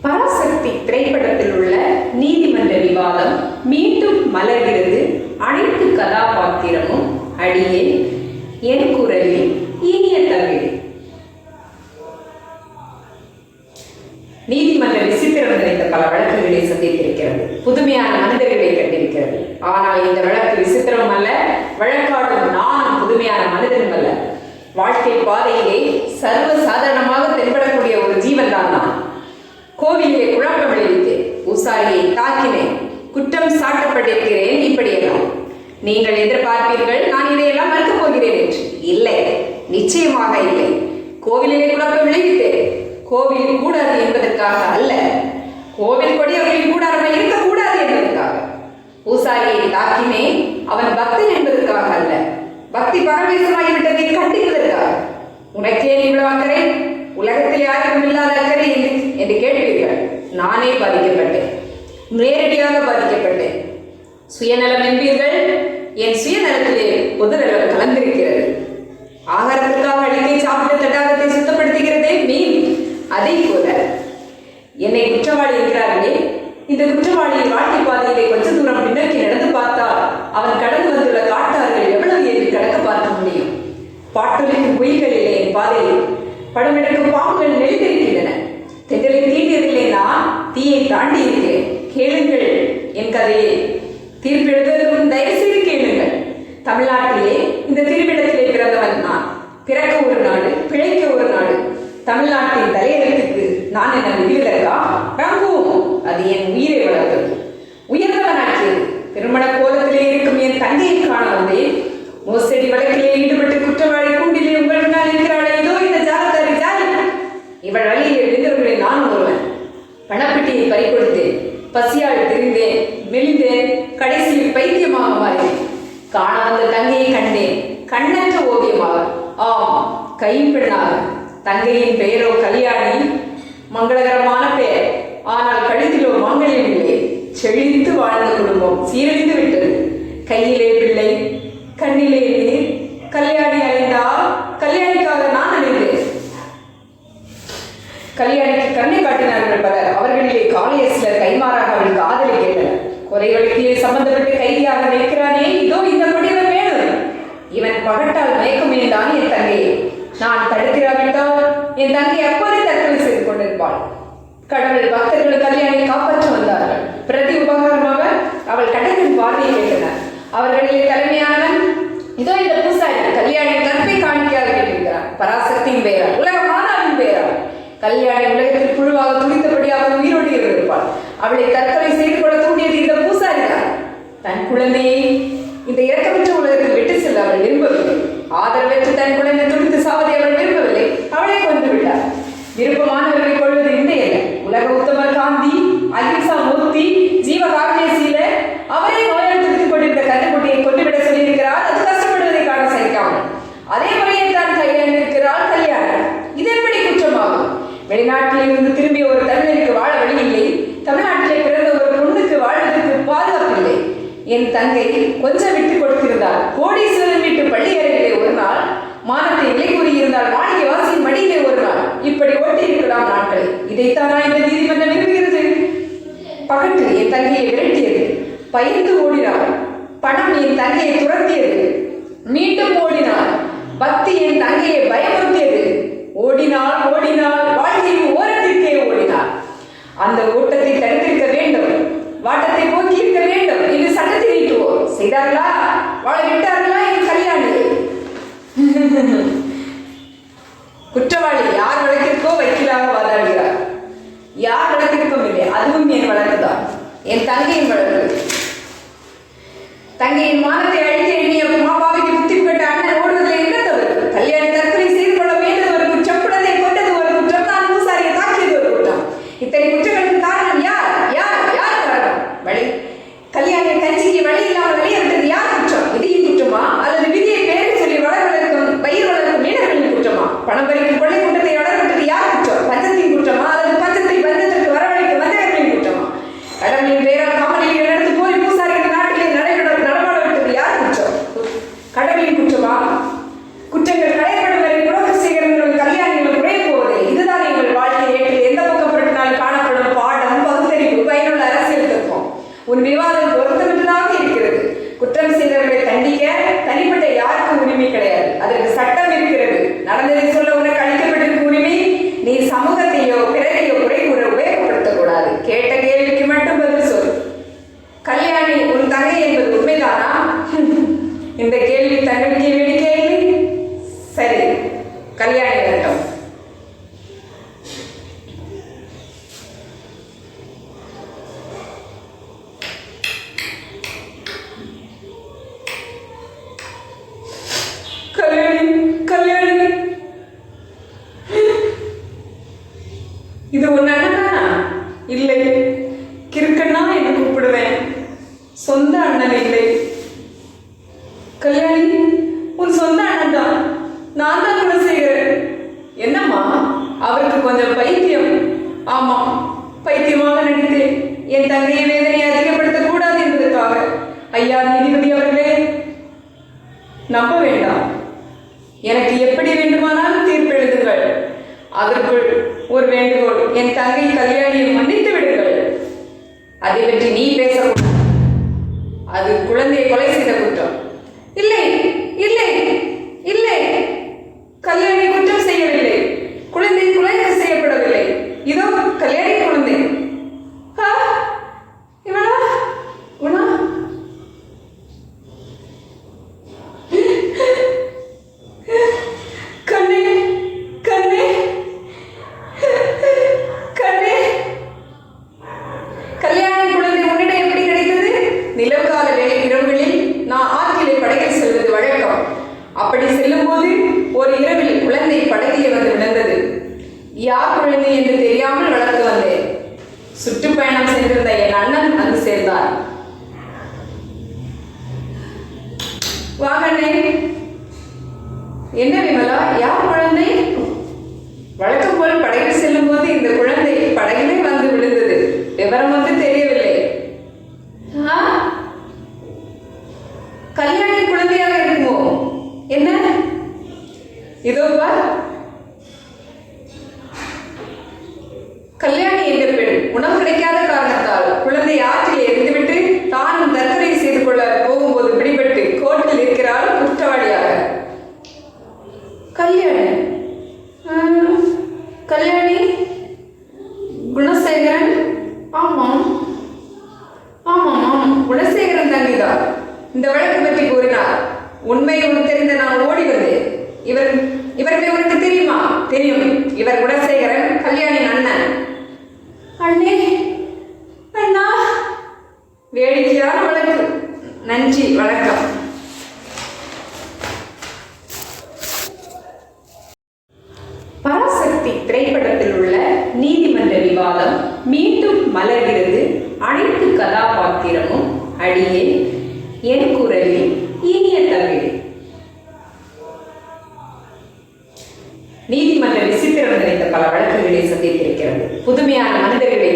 பராசக்தி திரைப்படத்தில் உள்ள நீதிமன்ற விவாதம் மீண்டும் மலர்கிறது. அனைத்து கதாபாத்திரமும் அடியே என் குரலில் இனிய தமிழ். நீதிமன்ற விசித்திரம் நிறைந்த பல வழக்குகளை சந்தித்திருக்கிறது. புதுமையான மனிதர்களை கண்டிருக்கிறது. ஆனால் இந்த வழக்கு விசித்திரம் அல்ல. வழக்காடும் நானும் புதுமையான மனிதனும் அல்ல. வாழ்க்கை பாதையிலே சர்வ சாதாரணமாக தென்படக்கூடிய ஒரு ஜீவன் தான் நான். கோவிலிலே குழப்பம் விளைவித்தேன், பூசாரியை தாக்கினேன், குற்றம் சாட்டப்பட்டிருக்கிறேன். இப்படியெல்லாம் நீங்கள் எதிர்பார்ப்பீர்கள் நான் இதையெல்லாம் மறுக்கப் போகிறேன் என்று. இல்லை, நிச்சயமாக இல்லை. கோவிலிலே குழப்பம் விளைவித்தேன். கோவில் கூடாது என்பதற்காக அல்ல, கோவில் கொடியவர்களின் கூடாரமாக இருக்கக்கூடாது என்பதற்காக. பூசாரியை தாக்கினேன், அவன் பக்தன் என்பதற்காக அல்ல, பக்தி பரவேசமாகிவிட்டதை கண்டிப்பதற்காக. உனக்கே இவ்வளவு அக்கறை, உலகத்தில் யாருக்கும் இல்லாத அக்கறை என்று கேட்பீர்கள். நானே பாதிக்கப்பட்டேன், நேரடியாக பாதிக்கப்பட்டேன். சுயநலம் என்பீர்கள், என் சுயநலத்திலே பொதுநலம் கலந்திருக்கிறது. ஆகாரத்திற்காக அடிக்கை சாப்பிட்ட தடாகத்தை சுத்தப்படுத்துகிறதே மீன். அதை போல என்னை குற்றவாளி இருக்கிறார்களே, இந்த குற்றவாளியை வாழ்க்கை பாதையிலே கொஞ்ச தூரம் பின்னோக்கி நடந்து பார்த்தால் அவன் கடந்து வந்துள்ள காட்டார்கள் எவ்வளவு என்று கடக்க பார்க்க முடியும். பாட்டொலிக்கும் பொய்களிலே என் பாதையில் படமெடுக்கும் பாம்புகள் நெளிந்திருக்கின்றன. தென்றலை தீண்டியதில்லை, நான் தீயை தாண்டி இருக்கிறேன். கேளுங்கள் என் கதையை. தீர்ப்பெழுதுவதற்கும் தயவு செய்து கேளுங்கள். தமிழ்நாட்டிலே இந்த திருவிடத்திலே பிறந்தவன் நான். பிறக்க ஒரு நாடு, பிழைக்க ஒரு நாடு. தமிழ்நாட்டின் தலையெழுத்துக்கு நான் என்ன விதிவிலக்கா? ரங்குவும் அது என் உயிரை வளர்த்தது, உயர்ந்தவனாக்கியது. திருமண கோலத்திலே இருக்கும் என் தங்கையை காண வந்தேன். மோசடி வழக்கிலே ஈடுபட்டு குற்றவாளி கூண்டிலே உங்கள் நான் இருக்கிறாள். இதோ இந்த ஜாலத்தாரி ஜாலி. இவள் வழியில் எழுந்தவர்களை நான் ஒருவன். பணப்பெட்டியை பறிகொடுத்தேன், பசியால் திரிந்தேன், மெலிந்தேன், கடைசியில் பைத்தியமாக மாறினேன். காண வந்த தங்கையை கண்டேன், கண்ணற்ற ஓவியமாக, ஆம் கைப்பெண்ணாக. தங்கையின் பெயரோ கல்யாணி, மங்களகரமான பெயர். ஆனால் கழுத்திலோ மாங்கல்யம் இல்லை. செழித்து வாழ்ந்த குடும்பம் சீரழிந்து விட்டது. கையிலே பிள்ளை, கண்ணிலே நீர். கல்யாணி அடைந்தால் கல்யாணிக்காக நான் அடைந்தேன். கல்யாணிக்கு கண்ணை காட்டினார்கள் பலர். அவர்களிலே காலைய சிலர் கைமாறாக அவளுக்கு ஆதரவு கேட்டனர். கொலை வழக்கிலே சம்பந்தப்பட்டு கைதியாக நிற்கிறானே, இதோ இந்த கொடிவர் வேணும். இவன் பகட்டால் மயக்கமேந்தான் என் தங்கையை. நான் தடுக்கிறாவிட்டால் என் தங்கை அப்போதே தற்கொலை செய்து கொண்டிருப்பாள். கடவுள் பக்தர்கள் கல்யாணியை காப்பாற்ற வந்தார்கள். பிரதி உபகாரமாக அவள் கடையின் பார்வையை கேட்டனர். அவர்களிலே தலைமையானவன் இதோ இந்த பூசாரி கல்யாணி கற்பை காணிக்கையாக கேட்டிருக்கிறான். பராசக்தியின் பெயரால், உலக மாதாவின் பெயரால். கல்யாணி உலகத்தில் புழுவாக துடித்தபடி அவள் உயிரோடு இருப்பாள். அவளை தற்கொலை செய்து கொள்ள தூண்டியது இந்த பூசாரி தான். தன் குழந்தையை இந்த இறக்கமற்ற உலகத்தில் விட்டு செல்ல அவள் விரும்பவில்லை. ஆதரவற்று தன் குழந்தை துடித்து சாவதை அவள் விரும்பவில்லை. அவளை கொண்டு விட்டார். விருப்பமானவர்களை கொள்வது இன்றையல்ல. உலக உத்தமர் காந்தி, அகிம்சா மூர்த்தி, ஜீவகாக்னேசியில அவரே நோயால் துடித்துக் கொண்டிருந்த கன்றுக்குட்டியை கொண்டுவிட சொல்லியிருக்கிறார். அது கஷ்டப்படுவதை காண சகிக்காமல் அதே முறையை தான் கையாண்டிருக்கிறாள் கல்யாணி. இது எப்படி குற்றமாகும்? வெளிநாட்டில் இருந்து திரும்பிய ஒரு தமிழருக்கு வாழ வழி இல்லை. தமிழ்நாட்டிலே பிறந்த ஒரு பொண்ணுக்கு வாழ்வதற்கு பாதுகாப்பில்லை. என் தங்கை கொஞ்சம் விட்டு கொடுத்திருந்தாள். கோடீஸ்வரன் வீட்டு பள்ளி அறையிலே ஒரு நாள், மானத்தை விலை கூறியிருந்தால் மாளிகை வாசியின் மடியிலே ஒரு நாள். இப்படி ஓட்டியிருக்கலாம் நாட்களை. இதைத்தானா இந்த நீதிமன்றம் விரும்புகிறது? பகட்டு என் தங்கையை விரட்டியது. பயந்து ஓடினாள். பணம் என் தங்கையை துரத்தியது. மீண்டும் ஓடினாள். பக்தி என் தங்கையை பயமுறுத்தியது. ஓடினாள் ஓடினாள், வாழ்க்கையின் ஓரத்திற்கே ஓடினாள். அந்த ஓட்டத்தை தடுத்திருக்க வேண்டும், வாட்டத்தை போக்கி இருக்க வேண்டும். இது சட்டத்தை நீட்டுவோர் செய்தார்களா? வாழ விட்டார்களா என் கல்யாணி? குற்றவாளி யார் வழக்கிற்கோ வக்கீலாக வாதாடுகிறார். யார் வழக்கிற்கும் இல்லை. அதுவும் என் வழக்குதான், என் தங்கையின் வழக்கு. தங்கையின் மானத்தை அழிக்க எண்ணிய மாபாவிக்கு புத்தி பெற்ற அண்ணன் ஓடுவதில் என்ன தவறு? கல்யாணி தற்கொலை செய்து கொள்ள வேண்டியது ஒரு குற்றம், குழந்தை கொண்டது ஒரு குற்றம், நான் பூசாரியை தாக்கியது ஒரு குற்றம். இத்தனை குற்றங்களுக்கு காரணம் யார்? யார் யார் காரணம்? வழி கல்யாணி கட்சிக்கு வழி இல்லாமல் வெளியேறது யார் குற்றம்? விதியின் குற்றமா அல்லது விதியை பேரை சொல்லி வளர்க்கும் பயிர் வளர்க்கும் மீனவர்களின் குற்றமா? பணம் பறிக்கும் கொள்ளை குற்றத்தை வளர்ப்பது யார் குற்றம்? பஞ்சத்தின் குற்றமா அல்லது பஞ்சத்தை பஞ்சத்திற்கு வரவழைக்க வந்தவர்களின் குற்றமா? கடவுளின் பெயரால் காமனியில் நடந்து போய் பூசாரிகள் நாட்டிலே நடமாட விட்டது யார் குற்றம்? பிறரையோ குறை கூற உபயோகப்படுத்தக்கூடாது. கேட்ட கேள்விக்கு மட்டும் பதில் சொல். கல்யாணி உன் தங்கை என்பது உண்மைதானா? இந்த கேள்வி தங்களுக்கு வேடிக்கை இல்லை. சரி, கல்யாணி வரட்டும். கல்யாணி, இது உன் அண்ணனா? இல்லை, கிறுக்கண்ணா என்று கூப்பிடுவேன். சொந்த அண்ணன் இல்லை. கல்யாணி, உன் சொந்த அண்ணன் தான். நான் தான் குலசேகரன். என்னம்மா, அவருக்கு கொஞ்சம் பைத்தியம். ஆமாம், பைத்தியமாக நடித்தேன். என் தங்கையை வேதனையை அதிகப்படுத்தக் கூடாது என்பதற்காக. ஐயா நீதிபதி அவர்களே, நம்ப வேண்டாம். எனக்கு எப்படி வேண்டுமானாலும் தீர்ப்பு எழுதுங்கள். அதற்குள் ஒரு வேண்டுகோள், என் தங்கை கல்யாணியை மன்னித்து விடுங்கள். அதை பற்றி நீ பேசக்கூடாது. அது குழந்தையை கொலை செய்த குற்றம். இல்லை இல்லை இல்லை, கல்யாணி குற்றம் செய்யவில்லை. குழந்தை கொலை செய்யப்படவில்லை. இதோ கல்யாணி குழந்தை. இவளா? குணா? கண்ணே கண்ணே கண்ணே, கல்யாணி குழந்தை உன்னிடம் எப்படி கிடைத்தது? நிலவுகால வேலை இரவுகளில் நான் ஆற்றிலே படகில் செல்வது வழக்கம். அப்படி செல்லும் போது ஒரு இரவில் குழந்தை படகிலே வந்து விழுந்தது. யார் குழந்தை என்று தெரியாமல் வளர்த்து வந்தேன். சுற்றுப்பயணம் சென்றிருந்த என் அண்ணன் வந்து சேர்ந்தார். வாகனே. என்ன விமலா, யார் குழந்தை? வழக்கம் போல் படகில் செல்லும் போது இந்த குழந்தை படகிலே வந்து விழுந்தது. விவரம் வந்து தெரியவில்லை. கல்யாணி குழந்தையாக இருக்குமோ? என்ன? இதோ பார். கல்யாணி என்ற பெண் உணவு கிடைக்காத காரணத்தால் குழந்தை ஆற்றில் எரிந்துவிட்டு தானும் தற்கொலை செய்து கொள்ள போகும்போது பிடிபட்டு கோர்ட்டில் இருக்கிறாள் குற்றவாளியாக. கல்யாணி கல்யாணி குணசேகரன்? ஆமாம் ஆமாம் ஆமாம், குணசேகரன் தங்கிதான். இந்த வழக்கு பற்றி கூறினார். உண்மை உனக்கு தெரிந்த நான் ஓடி வந்தேன். இவர்களை உனக்கு தெரியுமா? தெரியும். இவர் குணசேகரன், கல்யாணின் அண்ணன். அண்ணே, அண்ணா. வேடிக்கையான வழக்கு. நன்றி, வணக்கம். பராசக்தி திரைப்படத்தில் உள்ள நீதிமன்ற விவாதம் மீண்டும் மலர்கிறது. அனைத்து கதாபாத்திரமும் அடியே என் குரலில் இனிய தமிழ். நீதிமன்ற விசித்திரம் நிறைந்த பல வழக்குகளை சந்தித்திருக்கிறது. புதுமையான மனிதர்களை